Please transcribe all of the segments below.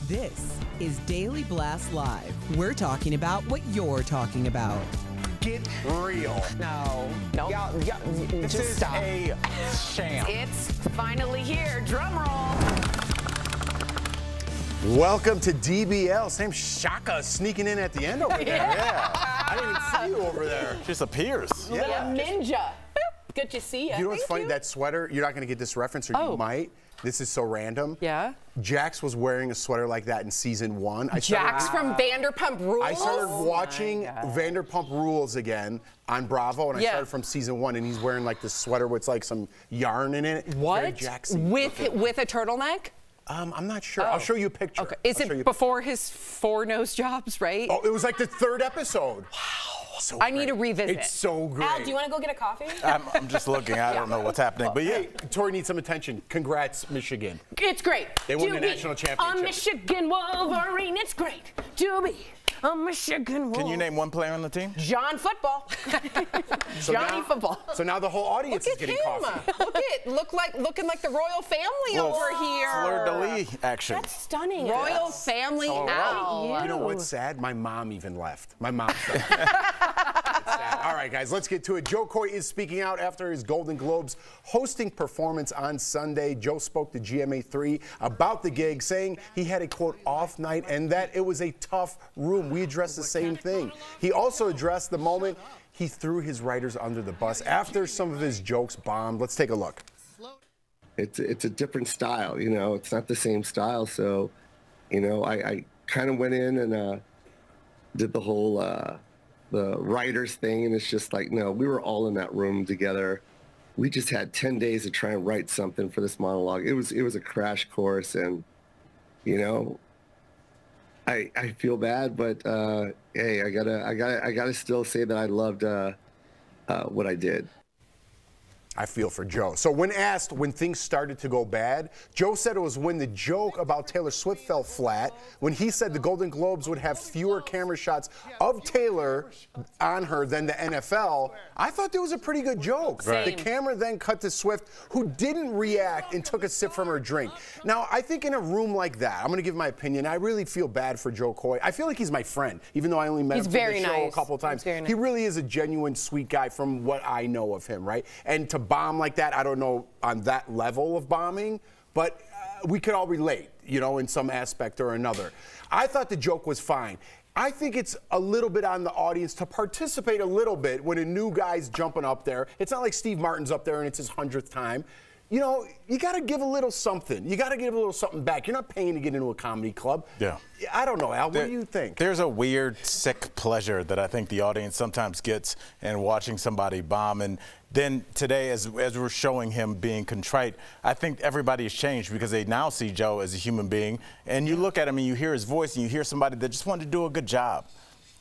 This is Daily Blast Live. We're talking about what you're talking about. Get real. No. This Just is stop. a sham. It's finally here. Drum roll. Welcome to DBL. Same Shaka sneaking in at the end over there. Yeah. I didn't even see you over there. Just appears. Yeah. Ninja. Good to see you. You know what's funny? That sweater, you're not going to get this reference, or you might. This is so random. Yeah. Jax was wearing a sweater like that in season 1. Jax from Vanderpump Rules? I started watching Vanderpump Rules again on Bravo, and I started from season 1, and he's wearing like this sweater with like some yarn in it. What? Very Jax-y with a turtleneck? I'm not sure. I'll show you a picture. Okay. Is it before his 4 nose jobs, right? Oh, it was like the 3rd episode. Wow. So I need to revisit. It's so great. Al, do you want to go get a coffee? I'm just looking. I don't know what's happening, but yeah. Hey, Tori needs some attention. Congrats, Michigan. It's great. They won the national championship. A Michigan Wolverine. It's great to be a Michigan Wolverine. Can you name one player on the team? John Football. Johnny Football. So now the whole audience is getting coffee. Looking like the royal family over here. Fleur-de-lis action. That's stunning. Royal family now. You know what's sad? My mom even left. My mom left. All right, guys, let's get to it. Joe Koy is speaking out after his Golden Globes hosting performance on Sunday. Joe spoke to GMA3 about the gig, saying he had a, quote, off night and that it was a tough room. We addressed the same thing. He also addressed the moment he threw his writers under the bus after some of his jokes bombed. Let's take a look. It's a different style, you know. It's not the same style, so, you know, I kind of went in and did the whole the writers thing, and it's just like, no, we were all in that room together. We just had 10 days to try and write something for this monologue. It was a crash course, and, you know, I feel bad, but hey, I gotta still say that I loved what I did. I feel for Joe. So when asked when things started to go bad, Joe said it was when the joke about Taylor Swift fell flat, when he said the Golden Globes would have fewer camera shots of Taylor on her than the NFL. I thought that was a pretty good joke. Right. The camera then cut to Swift, who didn't react and took a sip from her drink. Now, I think in a room like that, I'm going to give my opinion, I really feel bad for Joe Koy. I feel like he's my friend, even though I only met him for the show a couple times. He really is a genuine, sweet guy from what I know of him, right? And to bomb like that, I don't know on that level of bombing, but we could all relate, you know, in some aspect or another. I thought the joke was fine. I think it's a little bit on the audience to participate a little bit when a new guy's jumping up there. It's not like Steve Martin's up there and it's his 100th time. You know, you got to give a little something. You got to give a little something back. You're not paying to get into a comedy club. Yeah. I don't know, Al. What do you think? There's a weird, sick pleasure that I think the audience sometimes gets in watching somebody bomb. And then today, as we're showing him being contrite, I think everybody has changed because they now see Joe as a human being. And you look at him and you hear his voice and you hear somebody that just wanted to do a good job.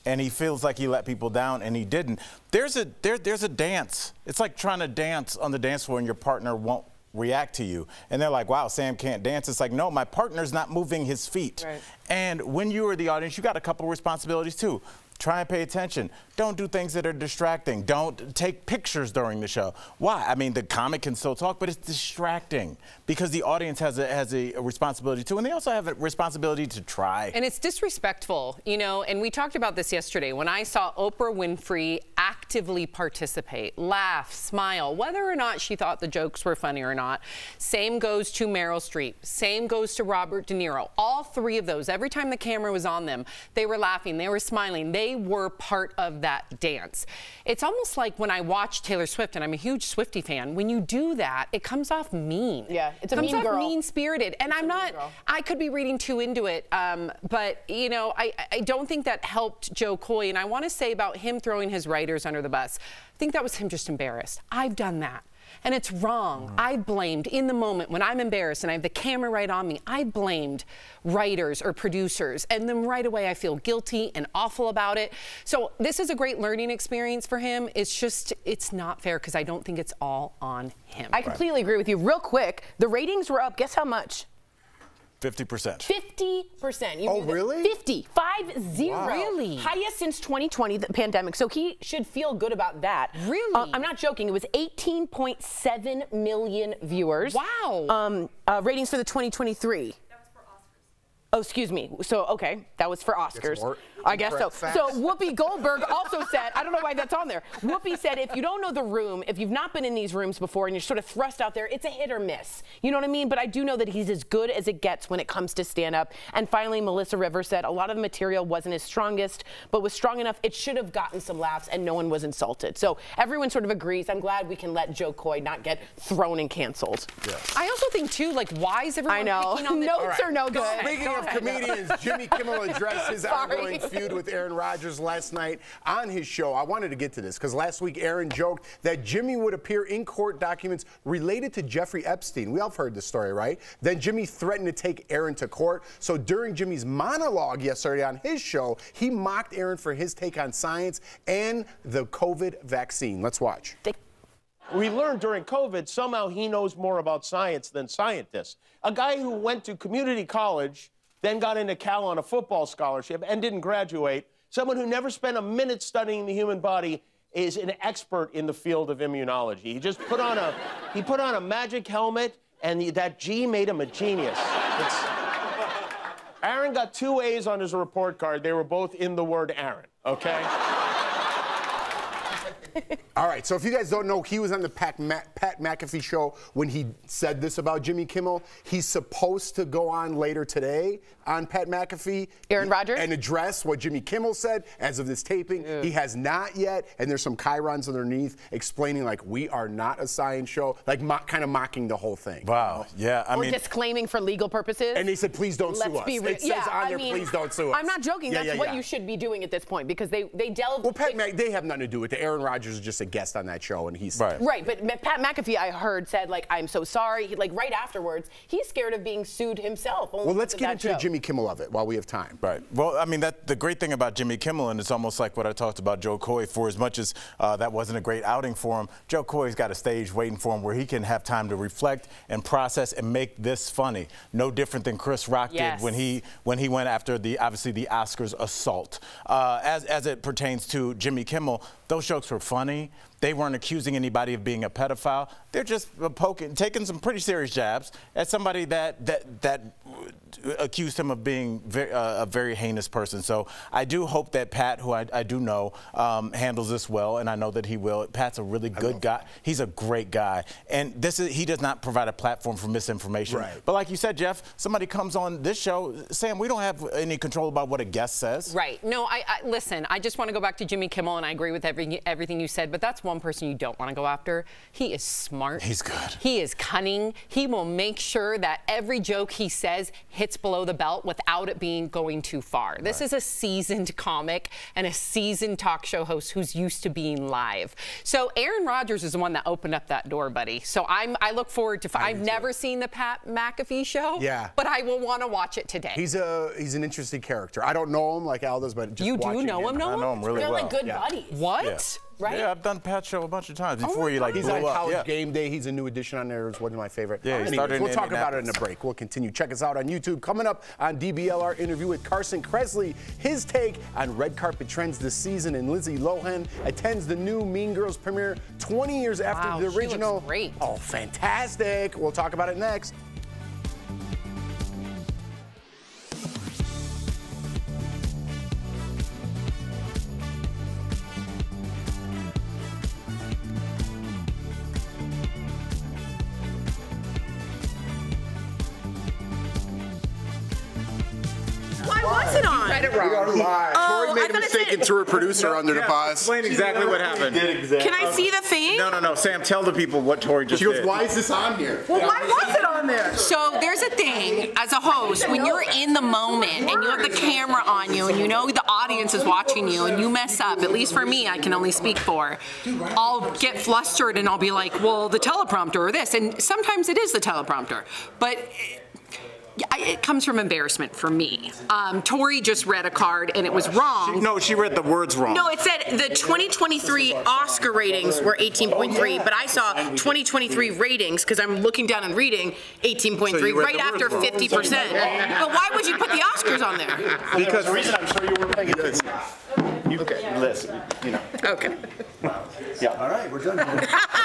And he feels like he let people down, and he didn't. There's a dance. It's like trying to dance on the dance floor and your partner won't react to you. And they're like, wow, Sam can't dance. It's like, no, my partner's not moving his feet. Right. And when you are the audience, you got a couple responsibilities too. Try and pay attention. Don't do things that are distracting. Don't take pictures during the show. Why? I mean, the comic can still talk, but it's distracting because the audience has a responsibility too, and they also have a responsibility to try. And it's disrespectful, you know, and we talked about this yesterday when I saw Oprah Winfrey actively participate, laugh, smile, whether or not she thought the jokes were funny or not. Same goes to Meryl Streep. Same goes to Robert De Niro. All 3 of those, every time the camera was on them, they were laughing, they were smiling, they were part of that dance. It's almost like when I watch Taylor Swift, and I'm a huge Swiftie fan, when you do that, it comes off mean. Yeah, it's a mean girl. It comes off mean-spirited. And I'm not, I could be reading too into it, but, you know, I don't think that helped Joe Koy. And I want to say about him throwing his writers under the bus, I think that was him just embarrassed. I've done that. And it's wrong. I blamed, in the moment when I'm embarrassed and I have the camera right on me, I blamed writers or producers. And then right away I feel guilty and awful about it. So this is a great learning experience for him. It's just, it's not fair because I don't think it's all on him. I completely agree with you. Real quick, the ratings were up. Guess how much? 50%. 50%. Oh, really? 50. 50. Wow. Really? Highest since 2020, the pandemic. So he should feel good about that. Really? I'm not joking. It was 18.7 million viewers. Wow. Ratings for the 2023. Oh, excuse me. So, okay, that was for Oscars. I guess so. Facts. So Whoopi Goldberg also said, I don't know why that's on there. Whoopi said, if you don't know the room, if you've not been in these rooms before and you're sort of thrust out there, it's a hit or miss. You know what I mean? But I do know that he's as good as it gets when it comes to stand up. And finally, Melissa Rivers said a lot of the material wasn't his strongest, but was strong enough. It should have gotten some laughs and no one was insulted. So everyone sort of agrees. I'm glad we can let Joe Koy not get thrown and canceled. Yes. I also think too, like, why is everyone picking on the notes are no good. Speaking of comedians, Jimmy Kimmel addressed his ongoing feud with Aaron Rodgers last night on his show. I wanted to get to this because last week Aaron joked that Jimmy would appear in court documents related to Jeffrey Epstein. We all have heard this story, right? Then Jimmy threatened to take Aaron to court. So during Jimmy's monologue yesterday on his show, he mocked Aaron for his take on science and the COVID vaccine. Let's watch. We learned during COVID somehow he knows more about science than scientists. A guy who went to community college, then got into Cal on a football scholarship and didn't graduate, someone who never spent a minute studying the human body, is an expert in the field of immunology. He just put on a magic helmet, and that G made him a genius. Aaron got 2 A's on his report card. They were both in the word Aaron, okay? All right, so if you guys don't know, he was on the Pat McAfee show when he said this about Jimmy Kimmel. He's supposed to go on later today on Pat McAfee. Aaron Rodgers? And address what Jimmy Kimmel said as of this taping. He has not yet, and there's some chyrons underneath explaining, like, we are not a science show, like kind of mocking the whole thing. Wow, yeah, I mean. Or disclaiming for legal purposes. And they said, please don't sue us. It says on there, please don't sue us. I'm not joking. That's what you should be doing at this point because they delve. Well, they have nothing to do with it. Aaron Rodgers is just a guest on that show, and he's right. But Pat McAfee, I heard, said, like, I'm so sorry. Like right afterwards, he's scared of being sued himself. Well, let's get into the Jimmy Kimmel of it while we have time. Right. Well, I mean, the great thing about Jimmy Kimmel, and it's almost like what I talked about Joe Koy, for as much as that wasn't a great outing for him, Joe Koy's got a stage waiting for him where he can have time to reflect and process and make this funny. No different than Chris Rock did when he went after obviously the Oscars assault. As it pertains to Jimmy Kimmel, those jokes were funny. They weren't accusing anybody of being a pedophile. They're just taking some pretty serious jabs at somebody that accused him of being a very heinous person. So I do hope that Pat, who I do know, handles this well, and I know that he will. Pat's a really good guy. He's a great guy, and he does not provide a platform for misinformation. Right. But like you said, Jeff, somebody comes on this show, Sam, we don't have any control about what a guest says. Right. No, listen, I just want to go back to Jimmy Kimmel, and I agree with everything you said, but that's one person you don't want to go after. He is smart. He's good. He is cunning. He will make sure that every joke he says hits below the belt without it going too far. This is a seasoned comic and a seasoned talk show host who's used to being live. So Aaron Rodgers is the one that opened up that door, buddy. So I look forward to. I've never seen the Pat McAfee show. Yeah. But I will want to watch it today. He's an interesting character. I don't know him like Al does, but just you do know him. I know him really well. They're like good buddies. What? Yeah. Right? Yeah, I've done Pat's show a bunch of times before he he's on College Game Day. He's a new addition on there. It's one of my favorite. Yeah, he started we'll talk about it in a break. We'll continue. Check us out on YouTube. Coming up on DBL, our interview with Carson Carrington, his take on red carpet trends this season, and Lindsay Lohan attends the new Mean Girls premiere 20 years after the original. She looks great. Oh, fantastic. We'll talk about it next. What's it on? We are live. Tori made a mistake and threw a producer under the bus. Explain exactly what happened. Can I see the thing? No. Sam, tell the people what Tori just did. She goes, why is this on here? Well, why was it on there? So there's a thing, as a host, when you're in the moment and you have the camera on you and you know the audience is watching you and you mess up, at least for me, I can only speak for, I'll get flustered and I'll be like, well, the teleprompter or this. And sometimes it is the teleprompter. But it comes from embarrassment for me. Tori just read a card and it was wrong. She read the words wrong. No, it said the 2023 Oscar ratings were 18.3, but I saw 2023 ratings because I'm looking down and reading 18.3 right after 50%. But why would you put the Oscars on there? Because the reason I'm sure you were paying attention. Okay. Listen, Okay. Yeah. All right, we're done.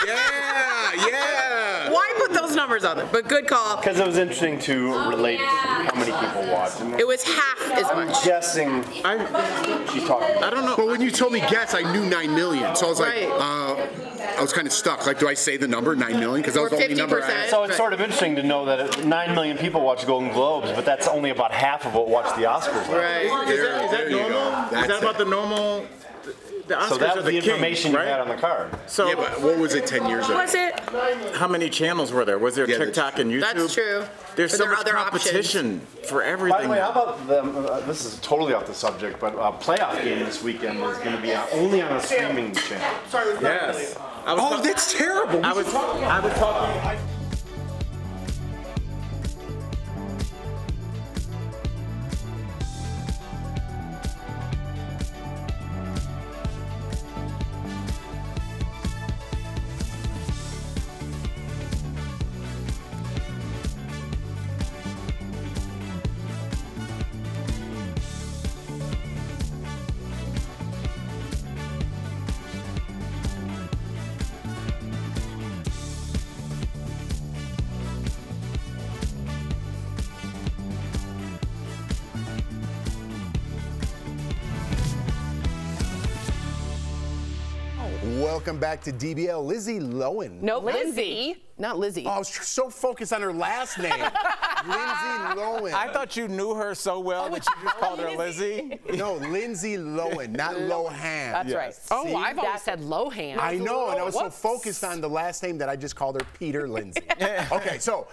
Yeah. Why put those numbers on there? But good call. Because it was interesting to relate how many many people watched. It was half as much. I'm guessing. She's talking. I don't know. But when you told me guess, I knew 9 million. So I was Right. like, I was kind of stuck. Like, do I say the number 9 million? Because that was Or the only number. 50%. So it's sort of interesting to know that 9 million people watch Golden Globes, but that's only about half of what watched the Oscars. Right. Is that normal? Is that about the normal? The Oscars So that's are the king, information right? you had on the card. So Yeah, but what was it 10 years ago? Was it? how many channels were there? Was there TikTok and YouTube? That's true. There's But so there are much other competition for By everything. the way, how about this is totally off the subject, but a playoff game this weekend is going to be only on a streaming channel. Yes. Oh, that's terrible. I was talking. Welcome back to DBL. Lizzie Lohan. No, Lindsay. Not Lizzie. Oh, I was so focused on her last name. Lindsay Lohan. I thought you knew her so well that you just called her Lizzie. No, Lindsay Lohan, not Lohan. That's right. Oh, I've always said Lohan. I know, and I was so Whoops. focused on the last name that I just called her Peter Lindsay. Okay, so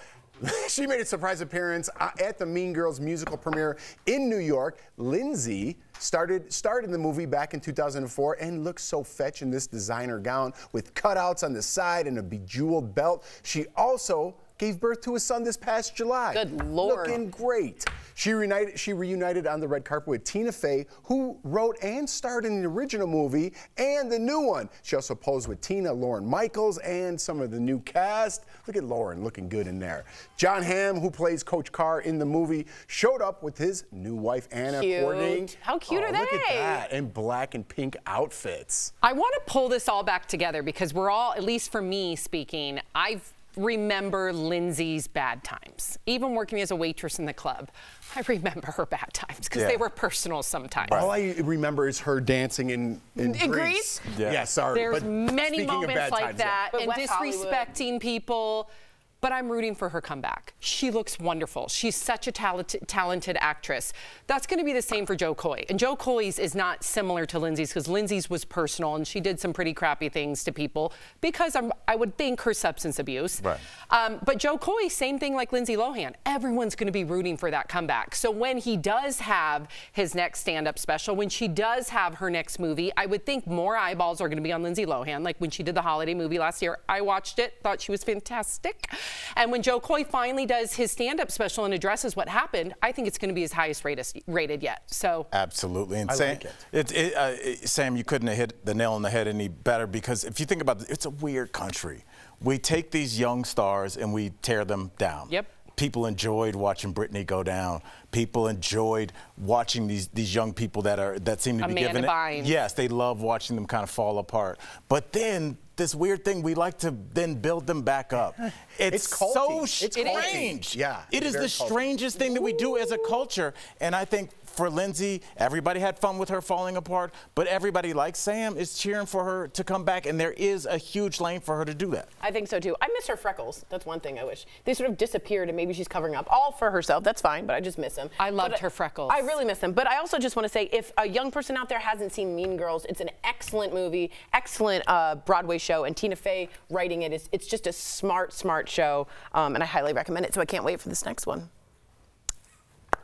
she made a surprise appearance at the Mean Girls musical premiere in New York. Lindsay starred in the movie back in 2004 and looks so fetch in this designer gown with cutouts on the side and a bejeweled belt. She also gave birth to a son this past July. Good Lord. Looking great. She reunited on the red carpet with Tina Fey, who wrote and starred in the original movie and the new one. She also posed with Tina, Lauren Michaels, and some of the new cast. Look at Lauren looking good in there. John Hamm, who plays Coach Carr in the movie, showed up with his new wife, Anna, Cute. coordinating. How cute are Look at they? that, in black and pink outfits. I want to pull this all back together because we're all, at least for me speaking, I remember Lindsay's bad times. Even working as a waitress in the club, I remember her bad times because they were personal sometimes. All I remember is her dancing in Greece. Yeah, sorry. There's but many speaking of moments bad like times, that But and West Hollywood. disrespecting people. But I'm rooting for her comeback. She looks wonderful. She's such a talented actress. That's going to be the same for Jo Koy. And Jo Koy's is not similar to Lindsay's because Lindsay's was personal and she did some pretty crappy things to people because I would think her substance abuse. Right. But Jo Koy, same thing like Lindsay Lohan. Everyone's going to be rooting for that comeback. So when he does have his next stand-up special, when she does have her next movie, I would think more eyeballs are going to be on Lindsay Lohan. Like when she did the holiday movie last year, I watched it, thought she was fantastic. And when Jo Koy finally does his stand-up special and addresses what happened, I think it's going to be his highest rated yet. So Absolutely. And I Sam, like Sam, you couldn't have hit the nail on the head any better because if you think about it, it's a weird country. We take these young stars and we tear them down. Yep. People enjoyed watching Britney go down. People enjoyed watching these young people that seem to be Amanda given it. Bynes. Yes, they love watching them kind of fall apart. But then this weird thing, we like to then build them back up. It's culty. so It's culty. strange. Yeah, It it's is the very culty. strangest thing that we do as a culture. And I think for Lindsay, everybody had fun with her falling apart, but everybody like Sam is cheering for her to come back, and there is a huge lane for her to do that. I think so too. I miss her freckles. That's one thing I wish. They sort of disappeared and maybe she's covering up all for herself. That's fine, but I just miss them. I loved her freckles. I really miss them. But I also just want to say if a young person out there hasn't seen Mean Girls, it's an excellent movie, excellent Broadway show, and Tina Fey writing it. It's just a smart show, and I highly recommend it. So I can't wait for this next one.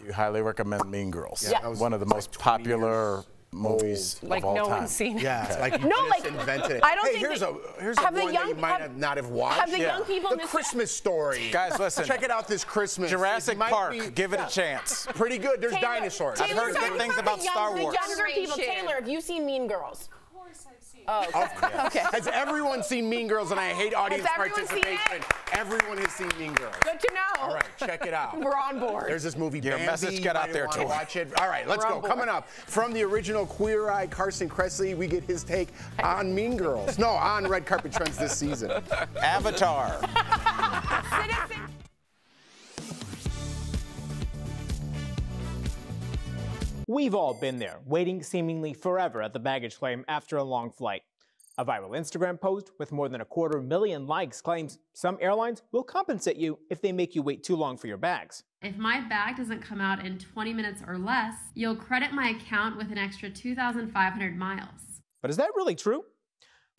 You highly recommend Mean Girls. Yeah. One of the most popular movies like of all no time. one's seen it. Yeah, like you No, just like, invented it. I don't hey, think here's that- a have the one young- that you might have- not have watched. have the young people The in this- Christmas Story. Guys, listen. Check it out this Christmas. Jurassic It might Park, be- give it a chance. Pretty good. There's Taylor, dinosaurs. I've heard good things about Star Wars. The younger people. Taylor, have you seen Mean Girls? Of course I've seen Oh, okay. Okay. Has everyone seen Mean Girls? And I hate audience everyone seen participation. it? Everyone has seen Mean Girls. Good to know. All right, check it out. We're on board. There's this movie, Your Bambi. message got You out might there, wanna too. Watch it. All right, let's We're go. on board. Coming up, from the original Queer Eye, Carson Carrington, we get his take on Mean Girls. No, on red carpet trends this season. Avatar. We've all been there, waiting seemingly forever at the baggage claim after a long flight. A viral Instagram post with more than 250,000 likes claims some airlines will compensate you if they make you wait too long for your bags. If my bag doesn't come out in 20 minutes or less, you'll credit my account with an extra 2,500 miles. But is that really true?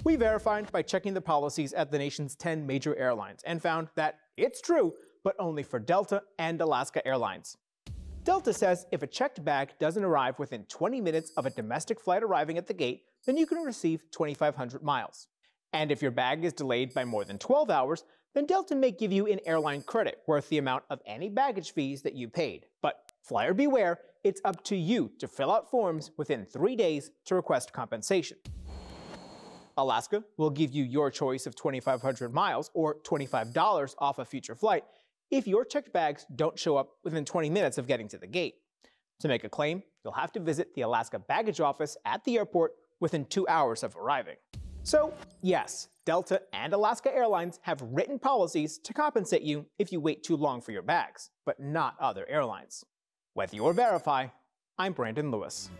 We verified by checking the policies at the nation's 10 major airlines and found that it's true, but only for Delta and Alaska Airlines. Delta says if a checked bag doesn't arrive within 20 minutes of a domestic flight arriving at the gate, then you can receive 2,500 miles. And if your bag is delayed by more than 12 hours, then Delta may give you an airline credit worth the amount of any baggage fees that you paid. But flyer beware, it's up to you to fill out forms within 3 days to request compensation. Alaska will give you your choice of 2,500 miles or $25 off a future flight if your checked bags don't show up within 20 minutes of getting to the gate. To make a claim, you'll have to visit the Alaska baggage office at the airport within 2 hours of arriving. So, yes, Delta and Alaska Airlines have written policies to compensate you if you wait too long for your bags, but not other airlines. With your Verify, I'm Brandon Lewis.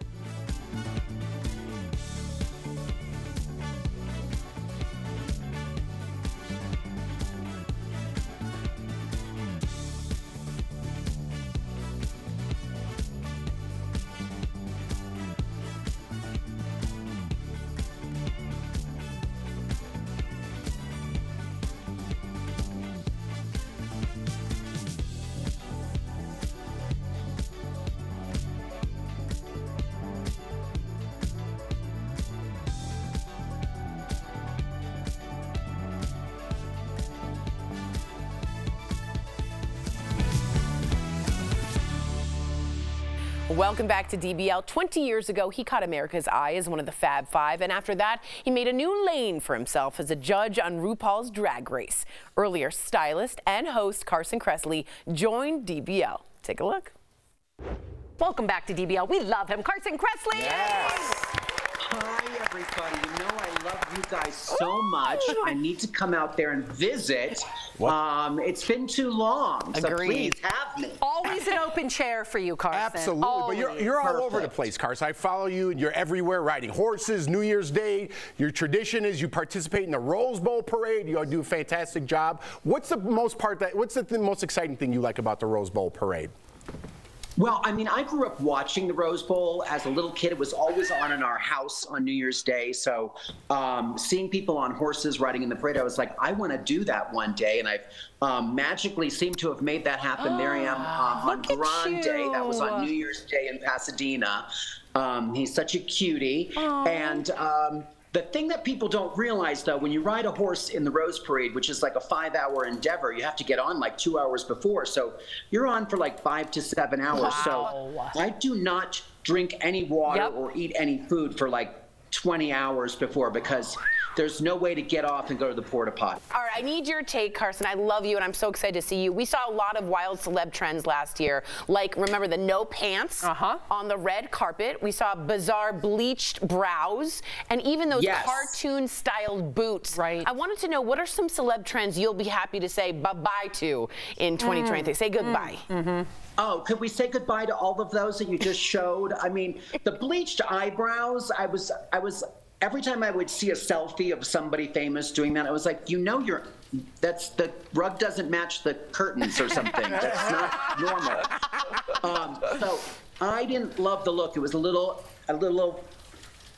Welcome back to DBL. 20 years ago, he caught America's eye as one of the Fab Five, and after that, he made a new lane for himself as a judge on RuPaul's Drag Race. Earlier, stylist and host Carson Carrington joined DBL. Take a look. Welcome back to DBL. We love him, Carson Carrington. Yes. Hi, everybody. You know I love you guys so much. I need to come out there and visit. It's been too long, so please have me. Always an open chair for you, Carson. Absolutely. Always. But you're all over the place, Carson. I follow you, and you're everywhere riding horses, New Year's Day. Your tradition is you participate in the Rose Bowl parade. You do a fantastic job. What's the most exciting thing you like about the Rose Bowl parade? Well, I mean, I grew up watching the Rose Bowl as a little kid. It was always on in our house on New Year's Day. So seeing people on horses riding in the parade, I was like, I want to do that one day. And I've magically seemed to have made that happen. There I am on Grande Day. That was on New Year's Day in Pasadena. He's such a cutie. And the thing that people don't realize, though, when you ride a horse in the Rose Parade, which is like a 5-hour endeavor, you have to get on like 2 hours before. So you're on for like 5 to 7 hours. Wow. So I do not drink any water or eat any food for like 20 hours before because there's no way to get off and go to the porta potty. All right, I need your take, Carson. I love you, and I'm so excited to see you. We saw a lot of wild celeb trends last year, like, remember, the no pants on the red carpet. We saw bizarre bleached brows, and even those cartoon-styled boots. Right. I wanted to know, what are some celeb trends you'll be happy to say bye-bye to in 2023? Say goodbye. Oh, could we say goodbye to all of those that you just showed? I mean, the bleached eyebrows, I was every time I would see a selfie of somebody famous doing that, I was like, you know, that's the rug doesn't match the curtains or something. That's not normal. So I didn't love the look. It was a little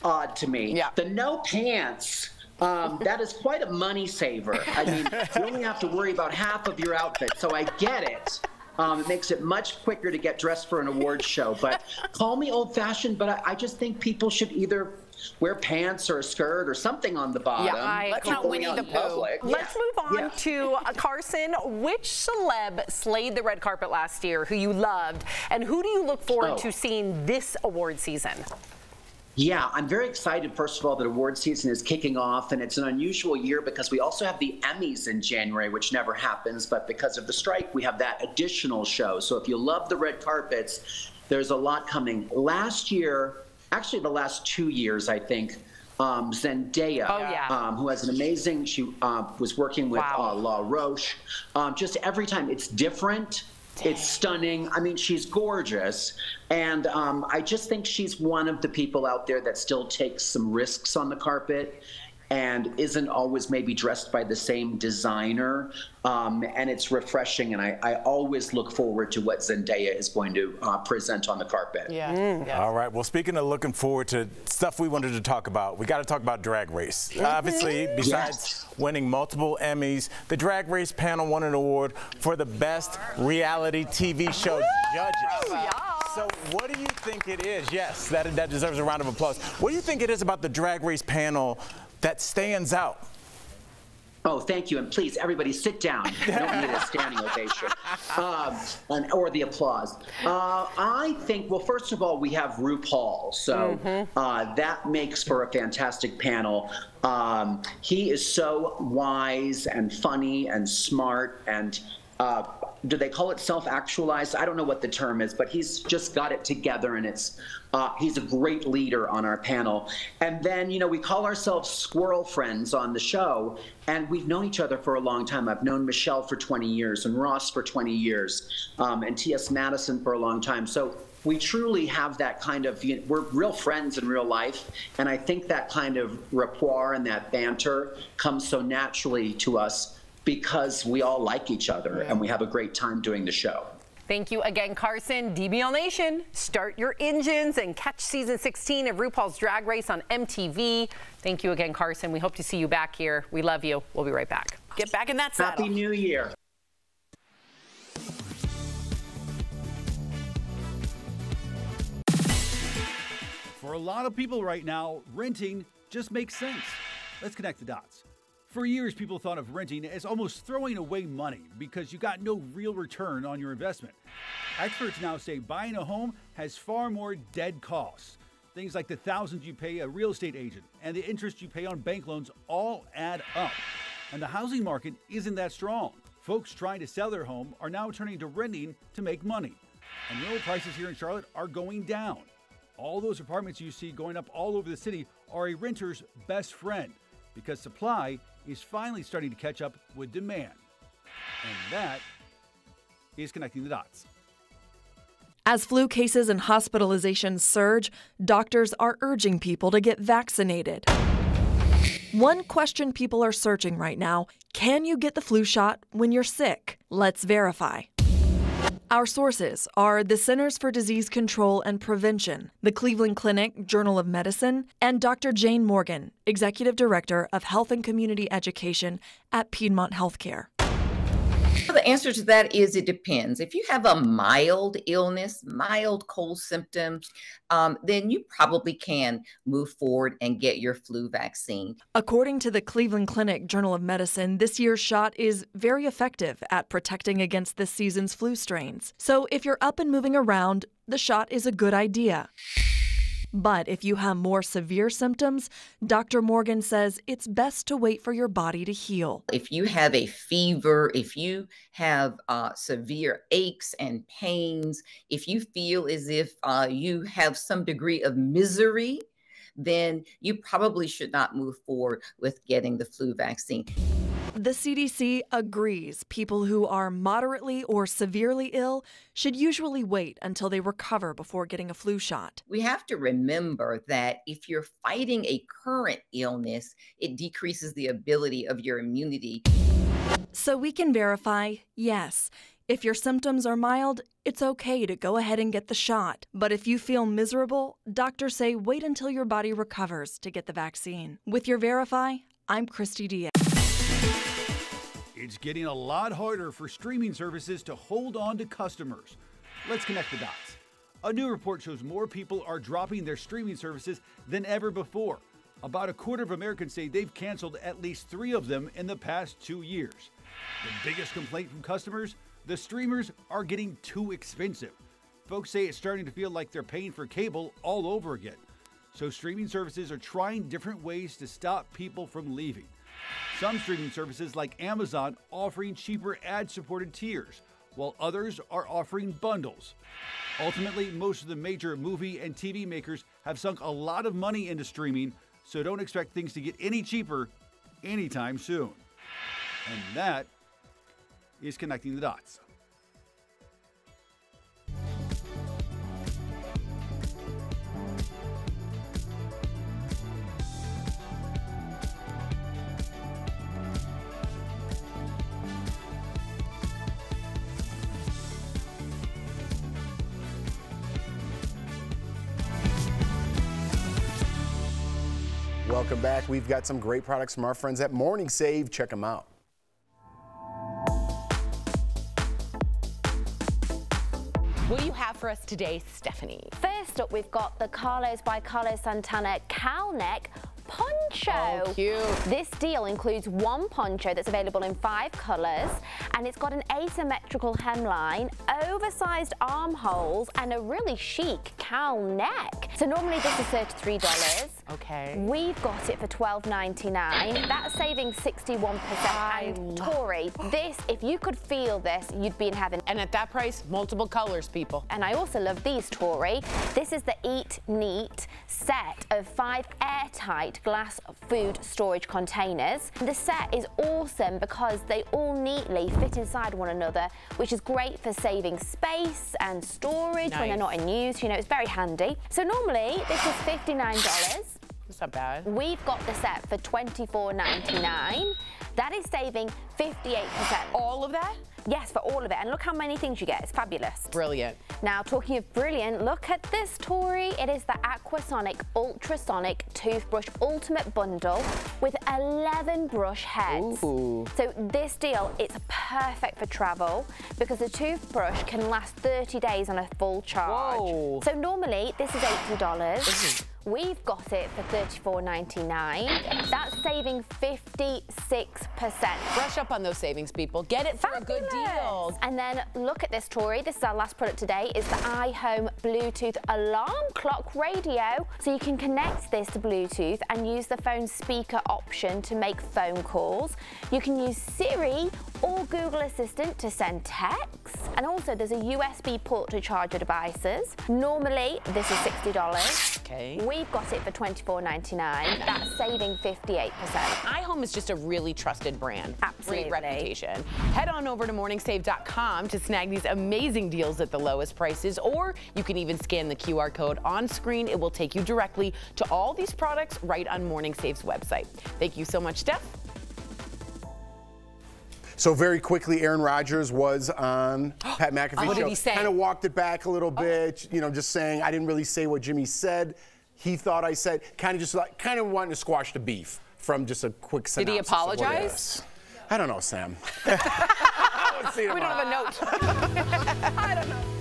odd to me. Yeah. The no pants. That is quite a money saver. I mean, you only have to worry about half of your outfit, so I get it. It makes it much quicker to get dressed for an awards show. But call me old-fashioned, but I just think people should either wear pants or a skirt or something on the bottom. Yeah, let's not Winnie the Pooh. Let's move on to Carson. Which celeb slayed the red carpet last year who you loved, and who do you look forward to seeing this award season? Yeah, I'm very excited, first of all, that award season is kicking off, and it's an unusual year because we also have the Emmys in January, which never happens, but because of the strike, we have that additional show. So if you love the red carpets, there's a lot coming. Last year, actually the last 2 years, I think, Zendaya, who has an amazing, she was working with La Roche. Just every time, it's different. It's stunning. I mean, she's gorgeous. And I just think she's one of the people out there that still takes some risks on the carpet and isn't always maybe dressed by the same designer. And it's refreshing, and I always look forward to what Zendaya is going to present on the carpet. Yes. All right, well, speaking of looking forward to stuff we wanted to talk about, we got to talk about Drag Race. Obviously, besides winning multiple Emmys, the Drag Race panel won an award for the best reality TV show judges. So what do you think it is? Yes, that deserves a round of applause. What do you think it is about the Drag Race panel that stands out? Oh, thank you. And please, everybody sit down. You don't need a standing ovation or the applause. I think, well, first of all, we have RuPaul. So that makes for a fantastic panel. He is so wise and funny and smart and do they call it self-actualized? I don't know what the term is, but he's just got it together, and it's he's a great leader on our panel. And then, you know, we call ourselves squirrel friends on the show, and we've known each other for a long time. I've known Michelle for 20 years and Ross for 20 years and T.S. Madison for a long time. So we truly have that kind of, we're real friends in real life, and I think that kind of rapport and that banter comes so naturally to us because we all like each other and we have a great time doing the show. Thank you again, Carson. DBL Nation, start your engines and catch season 16 of RuPaul's Drag Race on MTV. Thank you again, Carson. We hope to see you back here. We love you. We'll be right back. Get back in that saddle. Happy New Year. For a lot of people right now, renting just makes sense. Let's connect the dots. For years, people thought of renting as almost throwing away money because you got no real return on your investment. Experts now say buying a home has far more dead costs. Things like the thousands you pay a real estate agent and the interest you pay on bank loans all add up. And the housing market isn't that strong. Folks trying to sell their home are now turning to renting to make money. And rental prices here in Charlotte are going down. All those apartments you see going up all over the city are a renter's best friend because supply is finally starting to catch up with demand. And that is connecting the dots. As flu cases and hospitalizations surge, doctors are urging people to get vaccinated. One question people are searching right now: can you get the flu shot when you're sick? Let's verify. Our sources are the Centers for Disease Control and Prevention, the Cleveland Clinic Journal of Medicine, and Dr. Jane Morgan, Executive Director of Health and Community Education at Piedmont Healthcare. The answer to that is it depends. If you have a mild illness, mild cold symptoms, then you probably can move forward and get your flu vaccine. According to the Cleveland Clinic Journal of Medicine, this year's shot is very effective at protecting against this season's flu strains. So if you're up and moving around, the shot is a good idea. But if you have more severe symptoms, Dr. Morgan says it's best to wait for your body to heal. If you have a fever, if you have severe aches and pains, if you feel as if you have some degree of misery, then you probably should not move forward with getting the flu vaccine. The CDC agrees people who are moderately or severely ill should usually wait until they recover before getting a flu shot. We have to remember that if you're fighting a current illness, it decreases the ability of your immunity. So we can verify, yes, if your symptoms are mild, it's okay to go ahead and get the shot. But if you feel miserable, doctors say wait until your body recovers to get the vaccine. With your Verify, I'm Christy Diaz. It's getting a lot harder for streaming services to hold on to customers. Let's connect the dots. A new report shows more people are dropping their streaming services than ever before. About a quarter of Americans say they've canceled at least 3 of them in the past 2 years. The biggest complaint from customers? The streamers are getting too expensive. Folks say it's starting to feel like they're paying for cable all over again. So streaming services are trying different ways to stop people from leaving. Some streaming services like Amazon offering cheaper ad-supported tiers, while others are offering bundles. Ultimately, most of the major movie and TV makers have sunk a lot of money into streaming, so don't expect things to get any cheaper anytime soon. And that is connecting the dots. Welcome back. We've got some great products from our friends at Morning Save. Check them out. What do you have for us today, Stephanie? First up, we've got the Carlos by Carlos Santana cowl neck poncho. Oh, cute. This deal includes one poncho that's available in 5 colors, and it's got an asymmetrical hemline, oversized armholes, and a really chic cowl neck. So normally this is $33. Okay. We've got it for $12.99. That's saving 61%. And Tori, this, if you could feel this, you'd be in heaven. And at that price, multiple colors, people. And I also love these, Tori. This is the Eat Neat set of 5 airtight glass food storage containers. The set is awesome because they all neatly fit inside one another, which is great for saving space and storage when they're not in use. You know, it's very handy. So normally this is $59. That's not bad. We've got the set for $24.99. That is saving 58%. All of that? Yes, for all of it. And look how many things you get. It's fabulous. Brilliant. Now, talking of brilliant, look at this, Tori. It is the Aquasonic Ultrasonic Toothbrush Ultimate Bundle with 11 brush heads. Ooh. So this deal, it's perfect for travel because the toothbrush can last 30 days on a full charge. Whoa. So normally, this is $80. We've got it for $34.99. That's saving 56%. Brush up on those savings, people. Get it for a good deal. And then look at this, Tori. This is our last product today. Is the iHome Bluetooth alarm clock radio. So you can connect this to Bluetooth and use the phone speaker option to make phone calls. You can use Siri or Google Assistant to send texts. And also there's a USB port to charge your devices. Normally this is $60. Okay. We've got it for $24.99. That's saving 58%. iHome is just a really trusted brand. Absolutely. Great reputation. Head on over to morningsave.com to snag these amazing deals at the lowest prices, or you can even scan the QR code on screen. It will take you directly to all these products right on Morning Save's website. Thank you so much, Steph. So very quickly, Aaron Rodgers was on Pat McAfee's show. What did he say? Kind of walked it back a little bit, you know, just saying I didn't really say what Jimmy said. He thought I said, kind of wanting to squash the beef from just a quick synopsis. Did he apologize? I don't know, Sam. We don't have a note. I don't know.